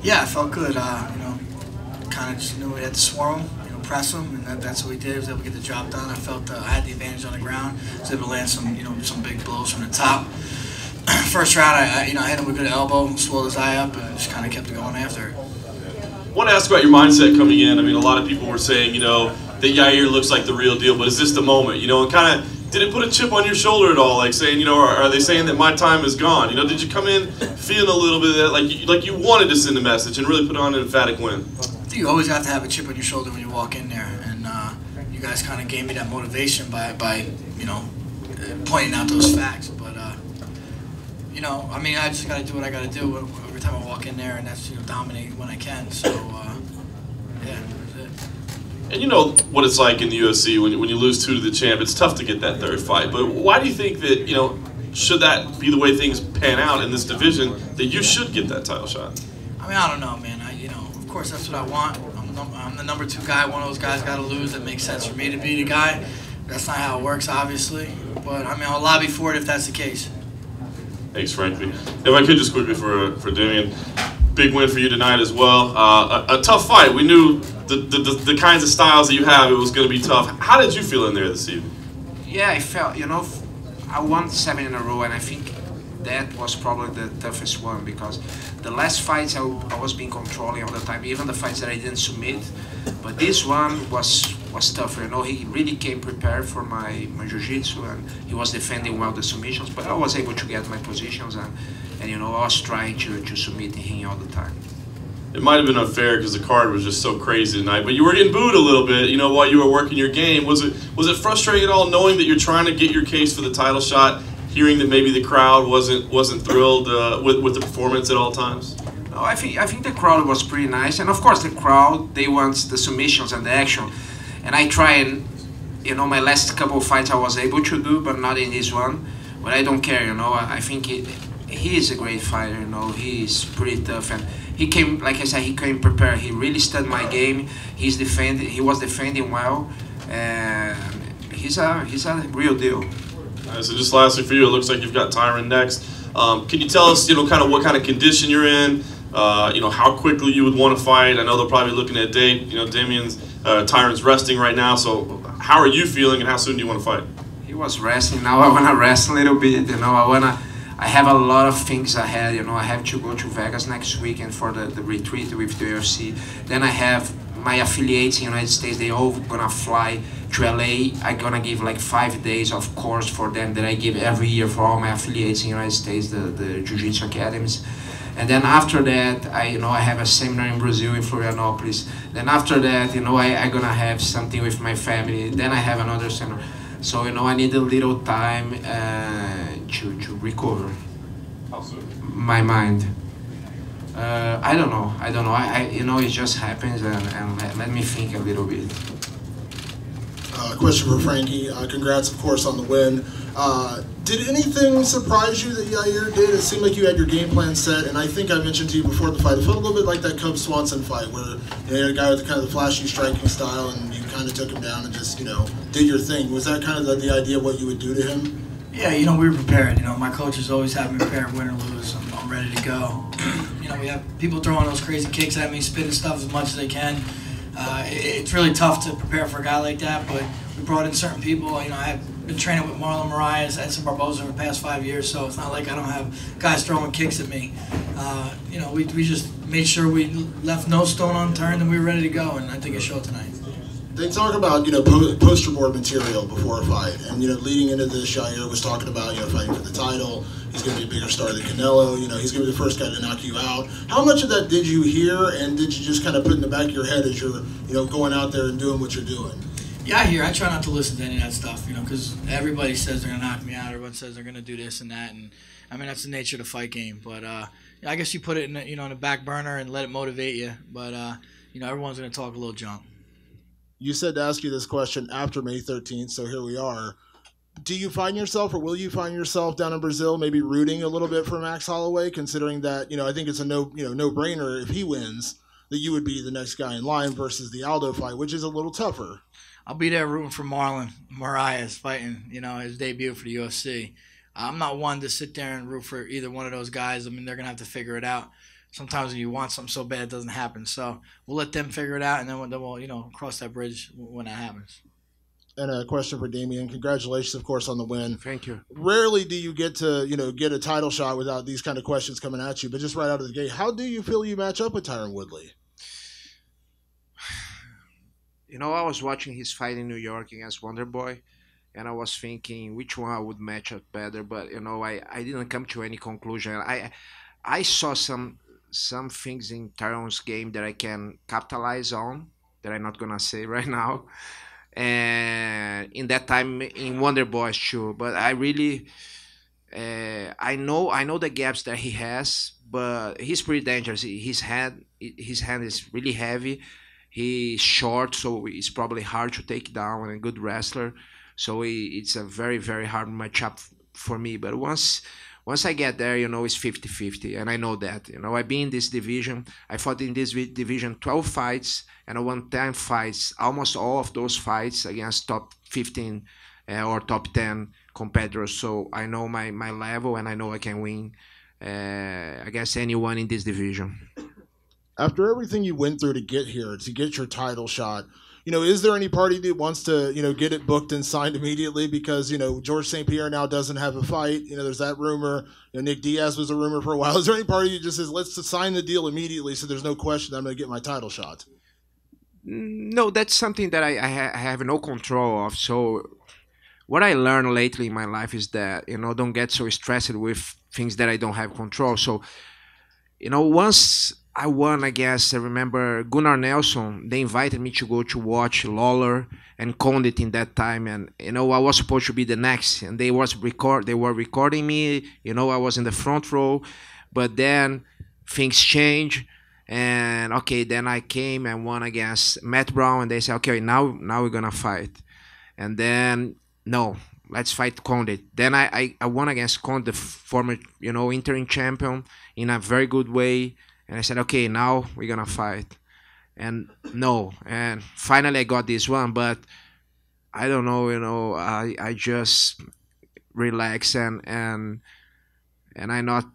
Yeah, I felt good. Kind of just knew we had to swarm him, press him, and that's what we did. I was able to get the job done. I felt I had the advantage on the ground. I was able to land some big blows from the top. First round, I hit him with a good elbow, swelled his eye up, and just kind of kept it going after. I want to ask about your mindset coming in. I mean, a lot of people were saying, that Yair looks like the real deal, but is this the moment? And kind of, did it put a chip on your shoulder at all? Like saying, are they saying that my time is gone? Did you come in feeling a little bit of that, like you wanted to send a message and really put on an emphatic win? I think you always have to have a chip on your shoulder when you walk in there, and you guys kind of gave me that motivation by pointing out those facts. But I just got to do what I got to do every time I walk in there, and that's dominate when I can. So yeah, that's it. And you know what it's like in the UFC when you lose 2 to the champ. It's tough to get that third fight. But why do you think that should that be the way things pan out in this division, that you should get that title shot? I don't know, man. Of course, that's what I want. I'm the number 2 guy. One of those guys got to lose. That makes sense for me to be the guy. That's not how it works, obviously. But I'll lobby for it if that's the case. Thanks, Frankie. If I could just quickly for Demian, big win for you tonight as well. A tough fight. We knew the kinds of styles that you have, it was going to be tough. How did you feel in there this evening? Yeah, I felt, I won 7 in a row, and I think that was probably the toughest one, because the last fights I was being controlling all the time, even the fights that I didn't submit. But this one was tougher. He really came prepared for my jiu-jitsu, and he was defending well the submissions, but I was able to get my positions, and I was trying to submit him all the time. It might have been unfair because the card was just so crazy tonight, but you were getting booed a little bit, while you were working your game. Was it frustrating at all, knowing that you're trying to get your case for the title shot, hearing that maybe the crowd wasn't thrilled with the performance at all times? No, I think the crowd was pretty nice, and of course the crowd, they want the submissions and the action, and I try and my last couple of fights I was able to do, but not in this one. But I don't care, I think he is a great fighter, he's pretty tough, and he came, like I said, he came prepared. He really studied my game. He was defending well, and he's a real deal. All right, so just lastly for you, it looks like you've got Tyron next. Can you tell us, kind of what kind of condition you're in? How quickly you would want to fight? I know they're probably looking at a date. Tyron's resting right now. So how are you feeling, and how soon do you want to fight? He was resting. Now I want to rest a little bit. I have a lot of things ahead. I have to go to Vegas next weekend for the retreat with the UFC. Then I have my affiliates in the United States. They all gonna fly to LA. I'm gonna give like 5 days of course for them that I give every year for all my affiliates in the United States, the Jiu-Jitsu academies. And then after that, I have a seminar in Brazil, in Florianopolis. Then after that, I'm gonna have something with my family. Then I have another seminar. So, I need a little time to recover my mind. I don't know. It just happens, and let me think a little bit. Question for Frankie. Congrats, of course, on the win. Did anything surprise you that Yair did? It seemed like you had your game plan set, and I think I mentioned to you before the fight, it felt a little bit like that Cub Swanson fight, where you had a guy with kind of the flashy striking style, and you kind of took him down and just, did your thing. Was that kind of the idea of what you would do to him? Yeah, we were prepared. My coaches always have me prepared, win or lose. I'm ready to go. We have people throwing those crazy kicks at me, spinning stuff as much as they can. It's really tough to prepare for a guy like that, but we brought in certain people. I've been training with Maia and Edson Barboza for the past 5 years, so it's not like I don't have guys throwing kicks at me. We just made sure we left no stone unturned, and we were ready to go, and I think it showed tonight. They talk about, poster board material before a fight, and, leading into this, Yair was talking about, fighting for the title. He's going to be a bigger star than Canelo. He's going to be the first guy to knock you out. How much of that did you hear, and did you just kind of put in the back of your head as you're, going out there and doing what you're doing? Yeah, I hear. I try not to listen to any of that stuff, because everybody says they're going to knock me out. Everyone says they're going to do this and that, and that's the nature of the fight game. But I guess you put it in, in the back burner and let it motivate you. But everyone's going to talk a little junk. You said to ask you this question after May 13th, so here we are. Do you find yourself, or will you find yourself down in Brazil maybe rooting a little bit for Max Holloway, considering that, I think it's a no-brainer if he wins that you would be the next guy in line versus the Aldo fight, which is a little tougher. I'll be there rooting for Marlon Moraes fighting, his debut for the UFC. I'm not one to sit there and root for either one of those guys. They're going to have to figure it out. sometimes when you want something so bad it doesn't happen. So we'll let them figure it out, and then we'll cross that bridge when that happens. And a question for Demian. Congratulations, of course, on the win. Thank you. Rarely do you get to, get a title shot without these kind of questions coming at you. But just right out of the gate, how do you feel you match up with Tyron Woodley? I was watching his fight in New York against Wonderboy, and I was thinking which one I would match up better. But I didn't come to any conclusion. I saw some things in Tyron's game that I can capitalize on that I'm not gonna say right now. And in that time in Wonder Boys too. But I really, I know the gaps that he has, but he's pretty dangerous. His hand is really heavy. He's short, so it's probably hard to take down, and a good wrestler. So it's a very very hard matchup for me. But once I get there, it's 50-50, and I know that. I've been in this division. I fought in this division 12 fights, and I won 10 fights. Almost all of those fights against top 15 or top 10 competitors. So I know my level, and I know I can win against anyone in this division. After everything you went through to get here, to get your title shot, is there any party that wants to, get it booked and signed immediately? Because, George St. Pierre now doesn't have a fight. There's that rumor. Nick Diaz was a rumor for a while. Is there any party that just says, let's sign the deal immediately so there's no question I'm going to get my title shot? No, that's something that I have no control of. So what I learned lately in my life is that, don't get so stressed with things that I don't have control. So, once I won against, I remember Gunnar Nelson, they invited me to go to watch Lawler and Condit in that time. And, I was supposed to be the next, and they were recording me, I was in the front row, but then things changed. And okay, then I came and won against Matt Brown, and they said, okay, now we're gonna fight. And then, no, let's fight Condit. Then I won against Condit, the former, interim champion, in a very good way. And I said, okay, now we're gonna fight. And no, and finally I got this one, but I don't know, I just relax and I not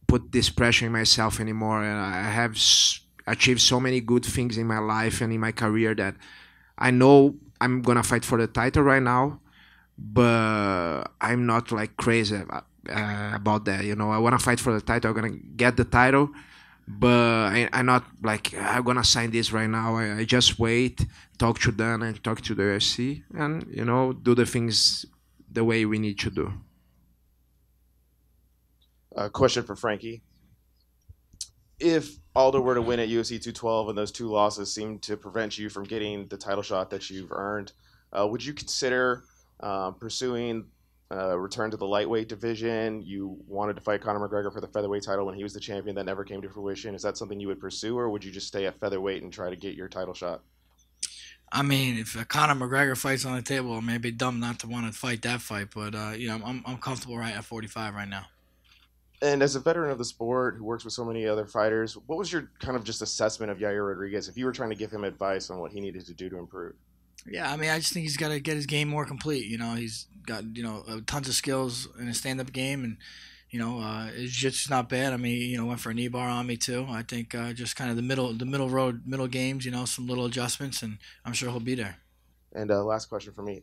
put this pressure in myself anymore. And I have achieved so many good things in my life and in my career that I know I'm gonna fight for the title right now, but I'm not like crazy about that. I wanna fight for the title. I'm gonna get the title, but I'm not like I'm gonna sign this right now. I just wait, talk to Dan and talk to the UFC, and do the things the way we need to do. Question for Frankie: if Aldo were to win at UFC 212 and those two losses seem to prevent you from getting the title shot that you've earned, would you consider pursuing return to the lightweight division? You wanted to fight Conor McGregor for the featherweight title when he was the champion. That never came to fruition. Is that something you would pursue, or would you just stay at featherweight and try to get your title shot? I mean, if Conor McGregor fights on the table, it may be dumb not to want to fight that fight. But I'm comfortable right at 45 right now. And as a veteran of the sport who works with so many other fighters, what was your kind of just assessment of Yair Rodriguez if you were trying to give him advice on what he needed to do to improve? Yeah, I mean, I just think he's got to get his game more complete. He's got tons of skills in his stand-up game, and his jiu-jitsu's not bad. I mean, went for a knee bar on me too. I think just kind of the middle games, some little adjustments, and I'm sure he'll be there. And last question for me.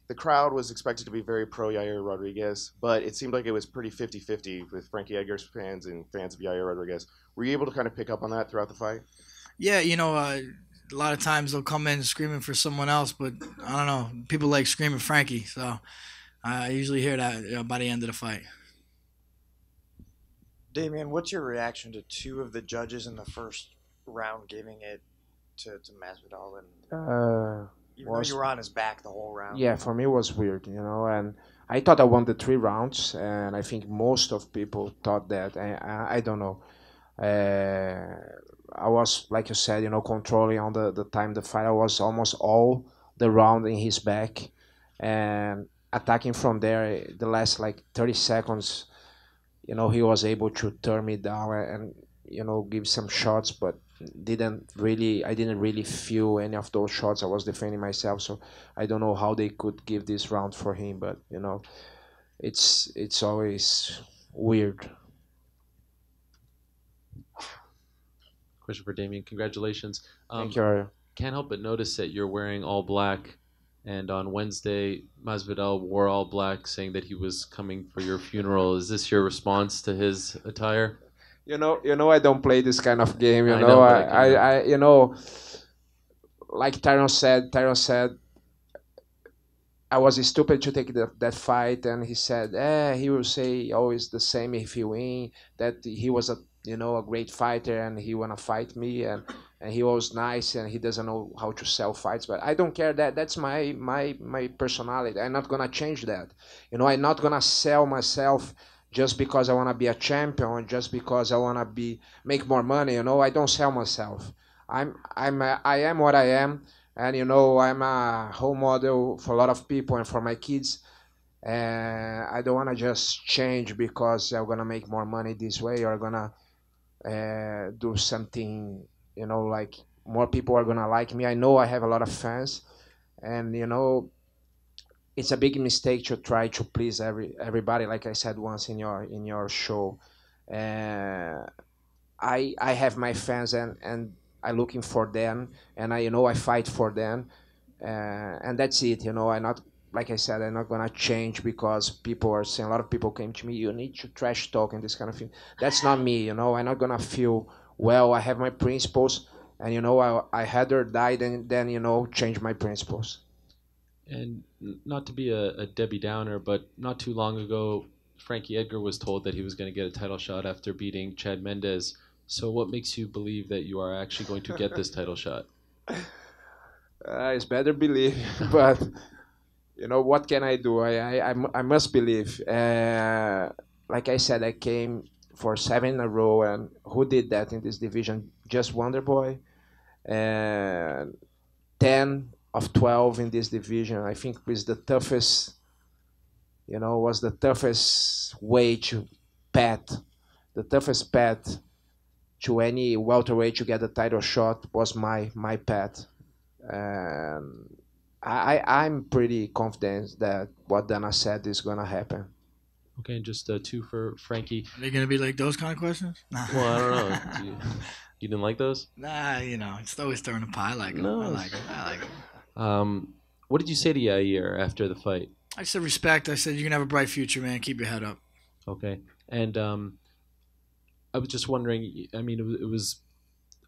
The crowd was expected to be very pro Yair Rodriguez, but it seemed like it was pretty 50-50 with Frankie Edgar's fans and fans of Yair Rodriguez. Were you able to kind of pick up on that throughout the fight? Yeah, a lot of times they'll come in screaming for someone else, but I don't know. People like screaming Frankie, so I usually hear that by the end of the fight. Damian, what's your reaction to two of the judges in the first round giving it to Masvidal? And even though you were on his back the whole round. Yeah, for me it was weird, and I thought I won the 3 rounds, and I think most of people thought that. I don't know. I was, like you said, controlling on the time the fight. I was almost all the round in his back and attacking from there. The last 30 seconds, he was able to turn me down and give some shots, but I didn't really feel any of those shots. I was defending myself, so I don't know how they could give this round for him, but it's always weird. Question for Demian. Congratulations. Thank you. Can't help but notice that you're wearing all black, and on Wednesday, Masvidal wore all black, saying that he was coming for your funeral. Is this your response to his attire? You know, I don't play this kind of game. I know, but you know, like Tyron said, I was stupid to take that fight, and he said, he will say always the same if he win, that he was a great fighter and he wanna fight me, and he was nice and he doesn't know how to sell fights, but I don't care. That's my personality. I'm not gonna change that. I'm not gonna sell myself just because I wanna be a champion, or just because I wanna make more money. I don't sell myself. I am what I am. And I'm a role model for a lot of people and for my kids. And I don't want to just change because I'm gonna make more money this way, or gonna do something. Like more people are gonna like me. I know I have a lot of fans, and it's a big mistake to try to please everybody. Like I said once in your show, I have my fans, and I'm looking for them, and I fight for them, and that's it. I'm not, like I said, I'm not gonna change because people are saying. A lot of people came to me, you need to trash talk and this kind of thing. That's not me. I'm not gonna feel well. I have my principles, and I rather die than change my principles. And not to be a Debbie Downer, but not too long ago, Frankie Edgar was told that he was going to get a title shot after beating Chad Mendes. So what makes you believe that you are actually going to get this title shot? It's better believe, but what can I do? I must believe. Like I said, I came for 7 in a row, and who did that in this division? Just Wonder Boy, and 10 of 12 in this division. I think was the toughest. Was the toughest way to pat, the toughest pat to any welterweight to get a title shot was my pat. And I'm pretty confident that what Dana said is gonna happen. Okay, and just 2 for Frankie. Are they gonna be like those kind of questions? Nah. Well, I don't know. You didn't like those? Nah, it's always stirring a pie. I like them. I like them. What did you say to Yair after the fight? I said respect. I said you can have a bright future, man. Keep your head up. Okay, and I was just wondering. I mean, it was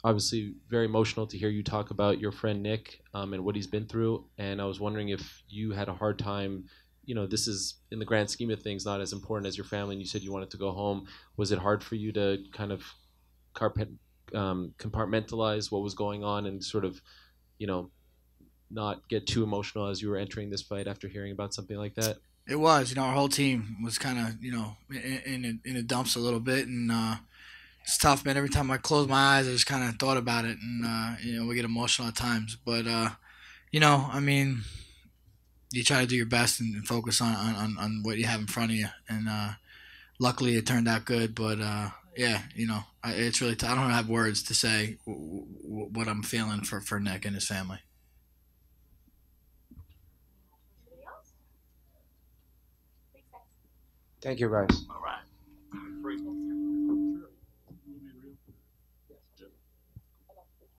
obviously very emotional to hear you talk about your friend Nick and what he's been through. And I was wondering if you had a hard time. This is, in the grand scheme of things, not as important as your family, and you said you wanted to go home. Was it hard for you to kind of compartmentalize what was going on and sort of, not get too emotional as you were entering this fight after hearing about something like that? It was. Our whole team was kind of, in the dumps a little bit, and it's tough, man. Every time I close my eyes, I just kind of thought about it, and we get emotional at times. But I mean, you try to do your best and focus on what you have in front of you, and luckily it turned out good. But yeah, it's really I don't have words to say what I'm feeling for Nick and his family. Thank you, guys. All right.